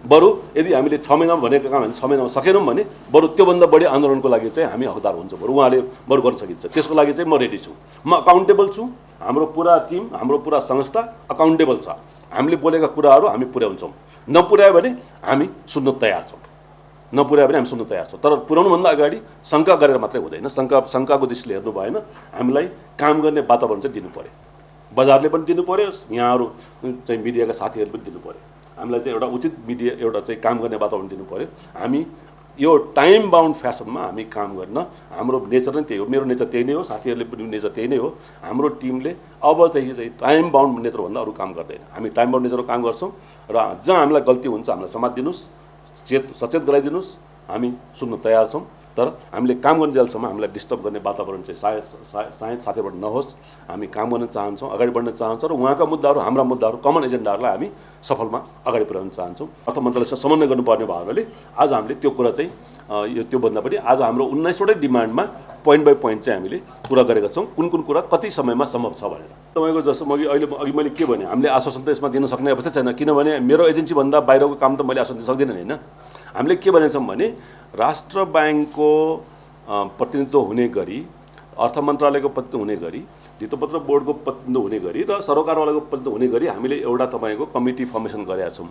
बरु यदि हामीले 6 महिनामा भनेको काम हामी 6 महिनामा सकेनौँ भने बरु त्योभन्दा बढी आन्दोलनको लागि चाहिँ हामी हकदार हुन्छौँ, बरु उहाँले बरु गर्न सकिन्छ। त्यसको लागि चाहिँ म रेडी छु, म अकाउन्टेबल छु, हाम्रो पुरा टिम हाम्रो पुरा संस्था अकाउन्टेबल छ। हामीले बोलेका कुराहरू हामी पुर्याउँछौँ, नपुर्यायो भने हामी सुन्न तयार छौँ, तर पुर्याउनुभन्दा अगाडि शङ्का गरेर मात्रै हुँदैन। शङ्काको दृष्टिले हेर्नु भएन, हामीलाई काम गर्ने वातावरण चाहिँ दिनु पर्यो, बजारले पनि दिनु पर्यो, यहाँहरू चाहिँ मिडियाका साथीहरूले पनि दिनु पर्यो। हामीलाई चाहिँ एउटा उचित एउटा चाहिँ काम गर्ने वातावरण दिनु पर्यो। हामी यो टाइम बााउन्ड फेसनमा हामी काम गर्न, हाम्रो नेचर नै त्यही हो, मेरो नेचर त्यही नै हो, साथीहरूले पनि नेचर त्यही नै हो। हाम्रो टिमले अब चाहिँ टाइम बााउन्ड नेचरभन्दा अरू काम गर्दैन, हामी टाइम बााउन्ड नेचरको काम गर्छौँ र जहाँ हामीलाई गल्ती हुन्छ हामीलाई समातिदिनुहोस्, सचेत गराइदिनुहोस्, हामी सुन्न तयार छौँ। तर हामीले काम गर्ने जेलसम्म हामीलाई डिस्टर्ब गर्ने वातावरण चाहिँ सायद साथीबाट नहोस्। हामी काम गर्न चाहन्छौँ, अगाडि बढ्न चाहन्छौँ र उहाँका मुद्दाहरू हाम्रा मुद्दाहरू कमन एजेन्डाहरूलाई हामी सफलमा अगाडि पुर्याउन चाहन्छौँ। अर्थ मन्त्रालयसँग समन्वय गर्नुपर्ने भएकोले आज हामीले त्यो कुरा चाहिँ त्योभन्दा पनि आज हाम्रो 19वटै डिमान्डमा पोइन्ट बाई पोइन्ट चाहिँ हामीले कुरा गरेका छौँ, कुन कुरा कति समयमा सम्भव छ भनेर। तपाईँको जस्तो अघि मैले के भने हामीले आश्वासन त यसमा दिन सक्ने अवस्था छैन, किनभने मेरो एजेन्सीभन्दा बाहिरको काम त मैले आश्वासन दिन सक्दिनँ होइन। हामीले के भनेछौँ भने राष्ट्र ब्याङ्कको प्रतिनिधित्व हुने गरी, अर्थ मन्त्रालयको प्रतिनिधित्व हुने गरी, धितोपत्र बोर्डको प्रतिनिधित्व हुने गरी र सरकारवालाको प्रतिनिधित्व हुने गरी हामीले एउटा तपाईँको कमिटी फर्मेसन गरेका छौँ।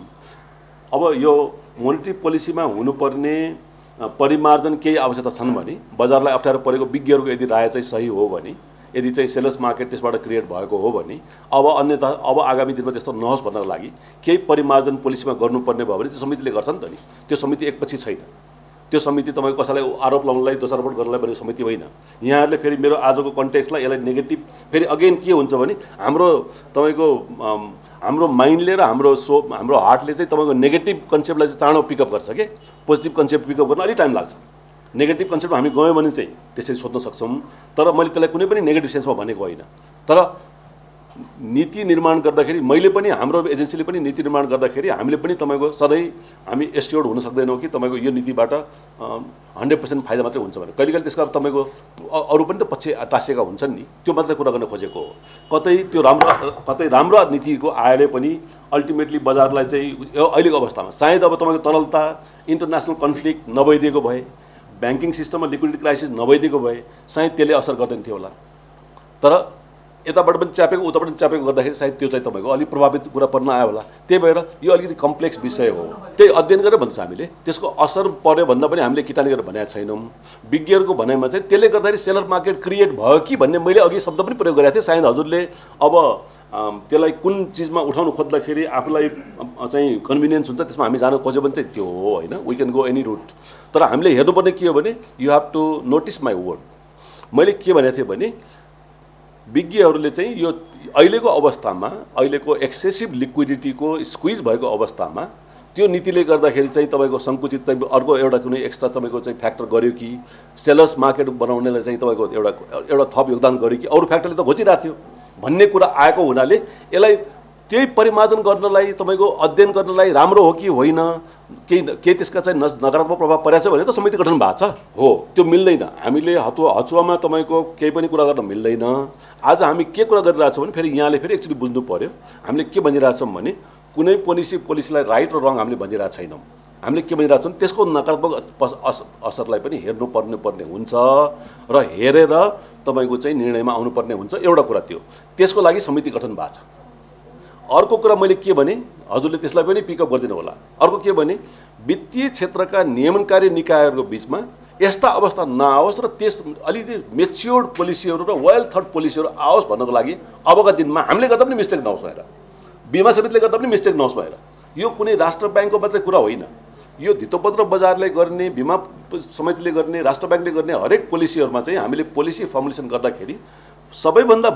अब यो मोनेटरी पोलिसीमा हुनुपर्ने परिमार्जन केही आवश्यकता छन् भने, बजारलाई अप्ठ्यारो परेको विज्ञहरूको यदि राय चाहिँ सही हो भने, यदि चाहिँ सेलर्स मार्केट त्यसबाट क्रिएट भएको हो भने अब आगामी दिनमा त्यस्तो नहोस् भन्नको लागि केही परिमार्जन पोलिसीमा गर्नुपर्ने भयो भने त्यो समितिले गर्छ नि त नि। त्यो समिति एकपछि छैन, त्यो समिति तपाईँको कसैलाई आरोप लगाउनलाई दोषारोपण गर्नलाई बनेको समिति होइन। यहाँहरूले फेरि मेरो आजको कन्टेक्स्टलाई यसलाई नेगेटिभ फेरि अगेन के हुन्छ भने हाम्रो माइन्डले र हाम्रो हार्टले चाहिँ तपाईँको नेगेटिभ कन्सेप्टलाई चाहिँ चाँडो पिकअप गर्छ कि पोजिटिभ कन्सेप्ट पिकअप गर्न अलिक टाइम लाग्छ। नेगेटिभ कन्सेप्टमा हामी गयौँ भने चाहिँ त्यसरी सोध्न सक्छौँ, तर मैले त्यसलाई कुनै पनि नेगेटिभ सेन्समा भनेको होइन। तर नीति निर्माण गर्दाखेरि मैले पनि, हाम्रो एजेन्सीले पनि नीति निर्माण गर्दाखेरि हामीले पनि तपाईँको सधैँ हामी एस्योर्ड हुन सक्दैनौँ कि तपाईँको यो नीतिबाट 100% फाइदा मात्रै हुन्छ भने। कहिले त्यसका तपाईँको अरू पनि त पक्ष टाँसिएका हुन्छन् नि, त्यो मात्रै कुरा गर्न खोजेको हो। कतै राम्रो नीतिको आयोले पनि अल्टिमेटली बजारलाई चाहिँ अहिलेको अवस्थामा सायद अब तपाईँको तरलता, इन्टरनेसनल कन्फ्लिक्ट नभइदिएको भए, ब्याङ्किङ सिस्टममा लिक्विडिटी क्राइसिस नभइदिएको भए सायद त्यसले असर गर्दैन थियो होला। तर यताबाट पनि च्यापेको उताबाट पनि च्यापेको गर्दाखेरि सायद त्यो चाहिँ तपाईँको अलिक प्रभावित कुरा पर्न आयो होला। त्यही भएर यो अलिकति कम्प्लेक्स विषय हो, त्यही अध्ययन गरेर भन्छ हामीले। त्यसको असर पर्यो भन्दा पनि हामीले किटानी गरेर भनेका छैनौँ। विज्ञहरूको भनाइमा चाहिँ त्यसले गर्दाखेरि सेलर मार्केट क्रिएट भयो कि भन्ने मैले अघि शब्द पनि प्रयोग गरेको थिएँ। सायद हजुरले अब त्यसलाई कुन चिजमा उठाउनु खोज्दाखेरि आफूलाई चाहिँ कन्भिनियन्स हुन्छ त्यसमा हामी जान खोज्यो भने चाहिँ त्यो हो होइन, we can go any route. तर हामीले हेर्नुपर्ने के हो भने you have to notice my word. मैले के भनेको थिएँ भने विज्ञहरूले चाहिँ यो अहिलेको अवस्थामा, अहिलेको एक्सेसिभ लिक्विडिटीको स्क्विज भएको अवस्थामा त्यो नीतिले गर्दाखेरि चाहिँ तपाईँको सङ्कुचित चाहिँ अर्को एउटा कुनै एक्स्ट्रा तपाईँको चाहिँ फ्याक्टर गर्यो कि सेलर्स मार्केट बनाउनेलाई चाहिँ तपाईँको एउटा थप योगदान गर्यो कि अरू फ्याक्टरले त घोचिरहेको थियो भन्ने कुरा आएको हुनाले यसलाई त्यही परिमार्जन गर्नलाई तपाईँको अध्ययन गर्नलाई राम्रो हो कि होइन केही त्यसका चाहिँ नकारात्मक प्रभाव परेछ भने त समिति गठन भएको छ हो त्यो मिल्दैन हामीले हचुवामा तपाईँको केही पनि कुरा गर्न मिल्दैन आज हामी के कुरा गरिरहेछौँ भने फेरि यहाँले फेरि एक्चुअली बुझ्नु पर्यो हामीले के भनिरहेछौँ भने कुनै पोलिसीलाई राइट र रङ हामीले भनिरहेको छैनौँ हामीले के भनिरहेको छौँ त्यसको नकारात्मक असरलाई पनि पर्ने हुन्छ र हेरेर तपाईँको चाहिँ निर्णयमा आउनुपर्ने हुन्छ एउटा कुरा त्यो त्यसको लागि समिति गठन भएको छ अर्को कुरा मैले के भने हजुरले त्यसलाई पनि पिकअप गरिदिनु होला अर्को के भने वित्तीय क्षेत्रका नियमनकारी निकायहरूको बिचमा यस्ता अवस्था नआओस् र त्यस अलिकति मेच्योर्ड पोलिसीहरू र वेल थट पोलिसीहरू आओस् भन्नको लागि अबका दिनमा हामीले गर्दा पनि मिस्टेक नहोस् भनेर बीमा समितिले गर्दा पनि मिस्टेक नहोस् भनेर यो कुनै राष्ट्र ब्याङ्कको मात्रै कुरा होइन यो धितोपत्र बजारले गर्ने बीमा समितिले गर्ने राष्ट्र ब्याङ्कले गर्ने हरेक पोलिसीहरूमा चाहिँ हामीले पोलिसी फर्मुलेसन गर्दाखेरि सबैभन्दा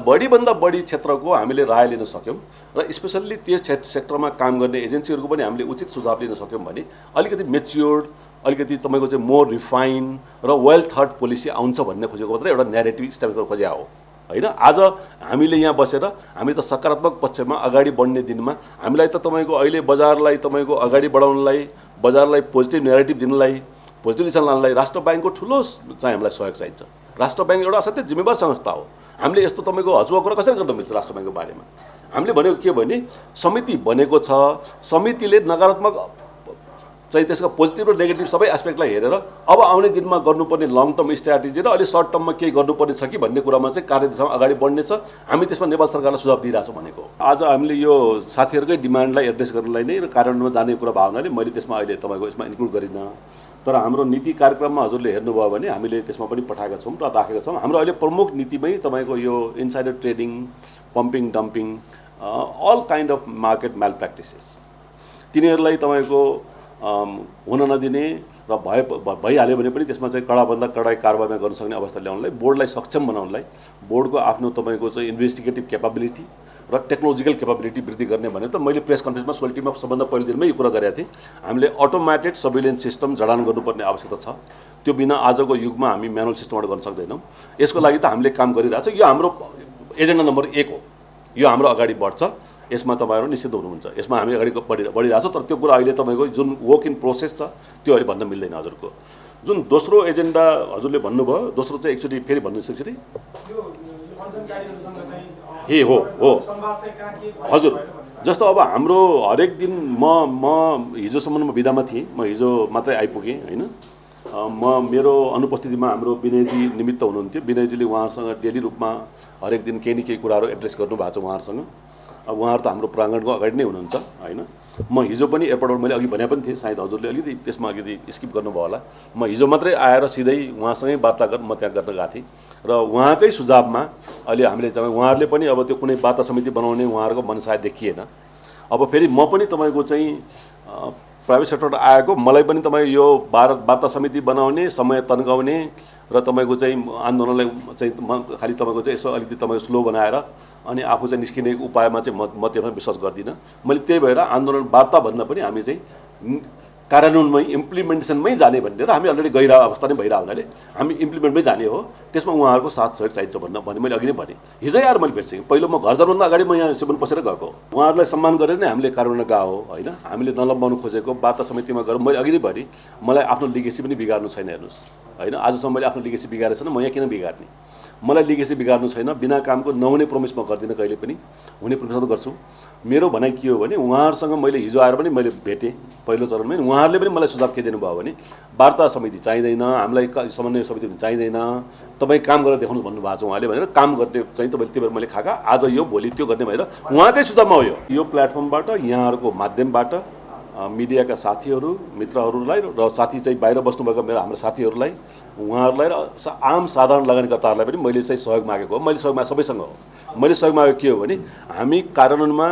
बढी क्षेत्रको हामीले राय लिन सक्यौँ र स्पेसल्ली त्यस सेक्टरमा काम गर्ने एजेन्सीहरूको पनि हामीले उचित सुझाव लिन सक्यौँ भने अलिकति मेच्योर्ड अलिकति तपाईँको चाहिँ मोर रिफाइन र वेल थट पोलिसी आउँछ भन्ने खोजेको मात्रै एउटा न्यारेटिभ स्ट्याब्लिस खोजे हो होइन आज हामीले यहाँ बसेर हामी त सकारात्मक पक्षमा अगाडि बढ्ने दिनमा हामीलाई त तपाईँको अहिले बजारलाई तपाईँको अगाडि बढाउनलाई बजारलाई पोजिटिभ न्यारेटिभ दिनलाई पोजिटिभ दिशा लानलाई राष्ट्र ब्याङ्कको ठुलो चाहिँ हामीलाई सहयोग चाहिन्छ राष्ट्र ब्याङ्क एउटा असाध्यै जिम्मेवार संस्था हो हामीले यस्तो तपाईँको हचुवा कुरा कसरी गर्न मिल्छ राष्ट्र ब्याङ्कको बारेमा हामीले भनेको के भने समिति बनेको छ समितिले नकारात्मक चाहिँ त्यसको पोजिटिभ र नेगेटिभ सबै एस्पेक्टलाई हेरेर अब आउने दिनमा गर्नुपर्ने लङ टर्म स्ट्राटेजी र अहिले सर्ट टर्ममा केही गर्नुपर्ने छ कि भन्ने कुरामा चाहिँ कार्यदिशामा अगाडि बढ्नेछ हामी त्यसमा नेपाल सरकारलाई सुझाव दिइरहेछौँ भनेको आज हामीले यो साथीहरूकै डिमान्डलाई एड्रेस गर्नलाई नै र कार्यान्वयनमा जाने कुरा भावनाले मैले त्यसमा अहिले तपाईँको यसमा इन्क्लुड गरिनँ तर हाम्रो नीति कार्यक्रममा हजुरले हेर्नुभयो भने हामीले त्यसमा पनि पठाएका छौँ र राखेका छौँ हाम्रो अहिले प्रमुख नीतिमै तपाईँको यो insider trading pumping dumping all kind of market malpractices तिनीहरूलाई तपाईँको हुन नदिने र भइहाल्यो भने पनि त्यसमा चाहिँ कडाभन्दा कडाई कारबाही गर्न सक्ने अवस्था ल्याउनलाई बोर्डलाई सक्षम बनाउनलाई बोर्डको आफ्नो तपाईँको चाहिँ इन्भेस्टिगेटिभ क्यापाबिलिटी र टेक्नोलोजिकल क्यापाबिलिटी वृद्धि गर्ने भने त मैले प्रेस कन्फरेन्समा सोल्टीमा सबभन्दा पहिलो दिनमै यो कुरा गरेको थिएँ हामीले अटोमेटेड सर्भिलेन्स सिस्टम जडान गर्नुपर्ने आवश्यकता छ त्यो बिना आजको युगमा हामी म्यानुअल सिस्टमबाट गर्न सक्दैनौँ यसको लागि त हामीले काम गरिरहेछ यो हाम्रो एजेन्डा नम्बर 1 हो यो हाम्रो अगाडि बढ्छ यसमा तपाईँहरू निश्चित हुनुहुन्छ यसमा हामी अगाडि बढिरहेको छ तर त्यो कुरा अहिले तपाईँको जुन वर्क इन प्रोसेस छ त्यो अहिले भन्न मिल्दैन हजुरको जुन दोस्रो एजेन्डा हजुरले भन्नुभयो दोस्रो चाहिँ एकचोटि फेरि भन्नुहोस् एकचोटि ए हो हजुर जस्तो अब हाम्रो हरेक दिन म हिजोसम्म बिदामा थिएँ म हिजो मात्रै आइपुगेँ होइन मेरो अनुपस्थितिमा हाम्रो विनयजी निमित्त हुनुहुन्थ्यो विनयजीले उहाँहरूसँग डेली रूपमा हरेक दिन केही न केही कुराहरू एड्रेस गर्नुभएको छ उहाँहरूसँग अब उहाँहरू त हाम्रो प्राङ्गणको अगाडि नै हुनुहुन्छ होइन म हिजो पनि एयरपोर्टबाट मैले अघि भने पनि थिएँ सायद हजुरले अलिकति त्यसमा अलिकति स्किप गर्नुभयो होला म हिजो मात्रै आएर सिधै उहाँसँगै वार्ता म त्यहाँ गर्न गएको थिएँ र उहाँकै सुझावमा अहिले हामीले उहाँहरूले पनि अब त्यो कुनै वार्ता समिति बनाउने उहाँहरूको मनसाय देखिएन अब फेरि म पनि तपाईँको चाहिँ प्राइभेट सेक्टरबाट आएको मलाई पनि तपाईँ यो वार्ता समिति बनाउने समय तन्काउने र तपाईँको चाहिँ आन्दोलनलाई चाहिँ खालि तपाईँको चाहिँ यसो अलिकति तपाईँको स्लो बनाएर अनि आफू चाहिँ निस्किने उपायमा चाहिँ म त्यसमा विश्वास गर्दिनँ मैले त्यही भएर आन्दोलन वार्ता भन्दा पनि हामी चाहिँ कार्यान्वयनमै इम्प्लिमेन्टेसनमै जाने भनेर हामी अलरेडी गइरहेको अवस्था नै भइरहेको हुनाले हामी इम्प्लिमेन्टमै जाने हो त्यसमा उहाँहरूको साथ सहयोग चाहिन्छ भने मैले अघि नै भने हिजै आएर मैले भेट्सेँ पहिलो म घर जानुभन्दा अगाडि म यहाँ सेवन पसेर गएको उहाँहरूलाई सम्मान गरेर नै हामीले कार्यान्वयन गएको हो होइन हामीले नलम्बाउनु खोजेको वार्ता समितिमा गएर मैले अघि नै भने मलाई आफ्नो लिगेसी पनि बिगार्नु छैन हेर्नुहोस् होइन आजसम्म मैले आफ्नो लिगेसी बिगारेको छैन म यहाँ किन बिगार्ने मलाई लिगेसी बिगार्नु छैन बिना कामको नहुने प्रोमिस म गर्दिनँ कहिले पनि हुने प्रोमिस गर्छु मेरो भनाइ के हो भने उहाँहरूसँग मैले हिजो आएर पनि मैले भेटेँ पहिलो चरणमै उहाँहरूले पनि मलाई सुझाव के दिनुभयो भने वार्ता समिति चाहिँदैन हामीलाई समन्वय समिति पनि चाहिँदैन तपाईँ काम गरेर देखाउनु भन्नुभएको छ उहाँले भनेर काम गर्ने चाहिँ तपाईँले त्यो भएर मैले खाएका आज यो भोलि त्यो गर्ने भएर उहाँकै सुझावमा हो यो प्लेटफर्मबाट यहाँहरूको माध्यमबाट मिडियाका साथीहरू मित्रहरूलाई र साथी चाहिँ बाहिर बस्नुभएको हाम्रो साथीहरूलाई उहाँहरूलाई र आम साधारण लगानीकर्ताहरूलाई पनि मैले चाहिँ सहयोग मागेको हो मैले सहयोग सबैसँग हो मैले सहयोग मागेको के हो भने हामी कार्यान्वयनमा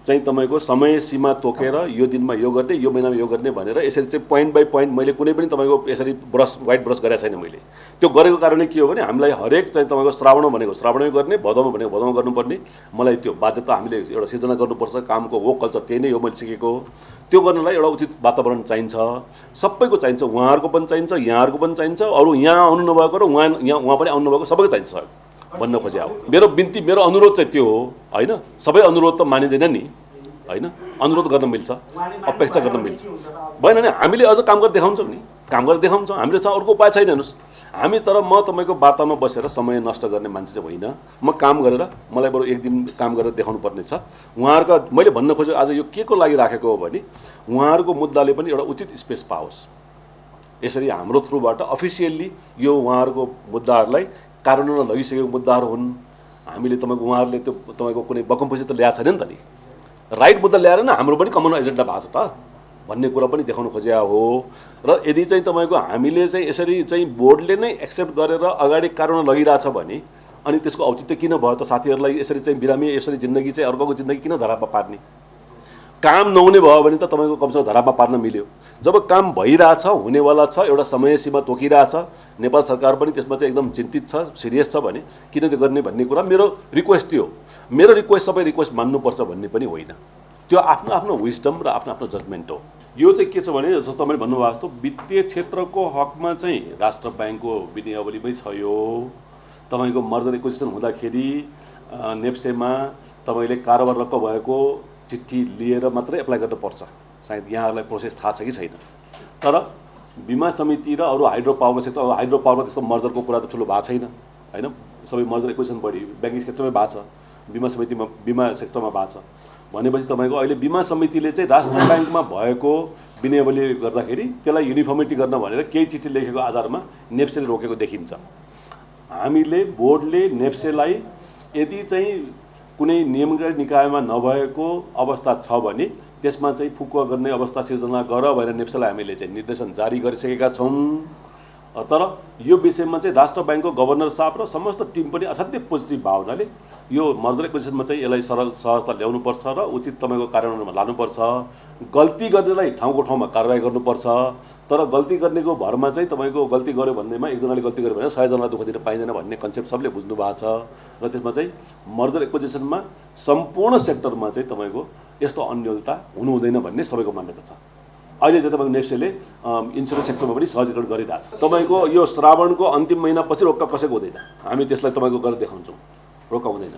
चाहिँ तपाईँको समय सीमा तोकेर यो दिनमा यो गर्ने यो महिनामा यो गर्ने भनेर यसरी चाहिँ पोइन्ट बाई पोइन्ट मैले कुनै पनि तपाईँको यसरी व्हाइट ब्रस गरेको छैन मैले त्यो गरेको कारणले के हो भने हामीलाई हरेक चाहिँ तपाईँको श्रावण भनेको श्रावणमै गर्ने भदौमा भनेको भदौमा गर्नुपर्ने मलाई त्यो बाध्यता हामीले एउटा सिर्जना गर्नुपर्छ कामको वो कल्चर त्यही नै हो मैले सिकेको त्यो गर्नलाई एउटा उचित वातावरण चाहिन्छ, सबैको चाहिन्छ, उहाँहरूको पनि चाहिन्छ, यहाँहरूको पनि चाहिन्छ, अरू यहाँ आउनु नभएको र उहाँ पनि आउनु नभएको सबैको चाहिन्छ भन्न खोजे हो। मेरो बिन्ती, मेरो अनुरोध चाहिँ त्यो हो होइन। सबै अनुरोध त मानिँदैन नि होइन, अनुरोध गर्न मिल्छ, अपेक्षा गर्न मिल्छ, भएन भने हामीले अझ काम गरेर देखाउँछौँ नि, काम गरेर देखाउँछौँ। हामीले चाहिँ अर्को उपाय छैन हेर्नुहोस् हामी। तर म तपाईँको वार्तामा बसेर समय नष्ट गर्ने मान्छे चाहिँ होइन। म काम गरेर, मलाई बरु एक दिन काम गरेर देखाउनु पर्ने छ। उहाँहरूका मैले भन्न खोजेको आज यो के को लागि राखेको हो भने उहाँहरूको मुद्दाले पनि एउटा उचित स्पेस पाओस्। यसरी हाम्रो थ्रुबाट अफिसियल्ली यो उहाँहरूको मुद्दाहरूलाई कार्यान्वयनमा लगिसकेको मुद्दाहरू हुन्। हामीले तपाईँको उहाँहरूले त्यो तपाईँको कुनै बकमपछि त ल्याएको छैन नि त नि, राइट मुद्दा ल्याएर न हाम्रो पनि कमन एजेन्डा भएको छ त भन्ने कुरा पनि देखाउनु खोजेको हो। र यदि चाहिँ तपाईँको हामीले चाहिँ यसरी चाहिँ बोर्डले नै एक्सेप्ट गरेर अगाडि कार्यान्वयन लगिरहेछ भने अनि त्यसको औचित्य किन भयो त? साथीहरूलाई यसरी चाहिँ बिरामी यसरी जिन्दगी चाहिँ अर्कोको जिन्दगी किन धरापमा पार्ने? काम नहुने भयो भने त तपाईँको कमसेकम धरापमा पार्न मिल्यो। जब काम भइरहेछ, हुनेवाला छ, एउटा समय सीमा तोकिरहेछ, नेपाल सरकार पनि त्यसमा चाहिँ एकदम चिन्तित छ, सिरियस छ भने किन त्यो गर्ने भन्ने कुरा मेरो रिक्वेस्ट थियो। मेरो रिक्वेस्ट सबै रिक्वेस्ट मान्नुपर्छ भन्ने पनि होइन, त्यो आफ्नो आफ्नो विजडम र आफ्नो आफ्नो जजमेन्ट हो। यो चाहिँ के छ भने जस्तो तपाईँले भन्नुभएको जस्तो वित्तीय क्षेत्रको हकमा चाहिँ राष्ट्र ब्याङ्कको विनियावलीमै छ। यो तपाईँको मर्जर एक्विजिसन हुँदाखेरि नेप्सेमा तपाईँले कारोबार भएको चिट्ठी लिएर मात्रै एप्लाई गर्नुपर्छ। सायद यहाँहरूलाई प्रोसेस थाहा छ कि छैन, तर बिमा समिति र अरू हाइड्रो पावर सेक्टर, हाइड्रो पावरमा त्यस्तो मर्जरको कुरा त ठुलो भएको छैन होइन। सबै मर्जर एक्विजिसन बढी ब्याङ्किङ सेक्टरमै भएको छ, बिमा समितिमा बिमा सेक्टरमा भएको छ भनेपछि तपाईँको अहिले बिमा समितिले चाहिँ राष्ट्र ब्याङ्कमा भएको विनियावली गर्दाखेरि त्यसलाई युनिफर्मिटी गर्न भनेर केही चिठी लेखेको आधारमा नेप्सेले रोकेको देखिन्छ। हामीले बोर्डले नेप्सेलाई यदि चाहिँ कुनै नियमकारी निकायमा नभएको अवस्था छ भने त्यसमा चाहिँ फुकुवा गर्ने अवस्था सिर्जना गर भनेर नेप्सेलाई हामीले चाहिँ निर्देशन जारी गरिसकेका छौँ। तर यो विषयमा चाहिँ राष्ट्र ब्याङ्कको गभर्नर साहब र समस्त टिम पनि असाध्यै पोजिटिभ भावनाले यो मर्जर एक्विजिसनमा चाहिँ यसलाई सरल सहजता ल्याउनुपर्छ र उचित तपाईँको कार्यान्वयनमा लानुपर्छ। गल्ती गर्नेलाई ठाउँको ठाउँमा कारवाही गर्नुपर्छ, तर गल्ती गर्नेको भरमा चाहिँ तपाईँको गल्ती गर्यो भन्दैमा एकजनाले गल्ती गर्यो भने 100 जनालाई दुःख दिन पाइँदैन भन्ने कन्सेप्ट सबले बुझ्नु भएको छ। र त्यसमा चाहिँ मर्जर एक्विजिसनमा सम्पूर्ण सेक्टरमा चाहिँ तपाईँको यस्तो अन्योलता हुनु हुँदैन भन्ने सबैको मान्यता छ। अहिले चाहिँ तपाईँको नेप्सेले इन्सुरेन्स सेक्टरमा पनि सहजीकरण गरिरहेछ। तपाईँको यो श्रावणको अन्तिम महिनापछि रोक्का कसैको हुँदैन, हामी त्यसलाई तपाईँको गरेर देखाउँछौँ, रोक्का हुँदैन।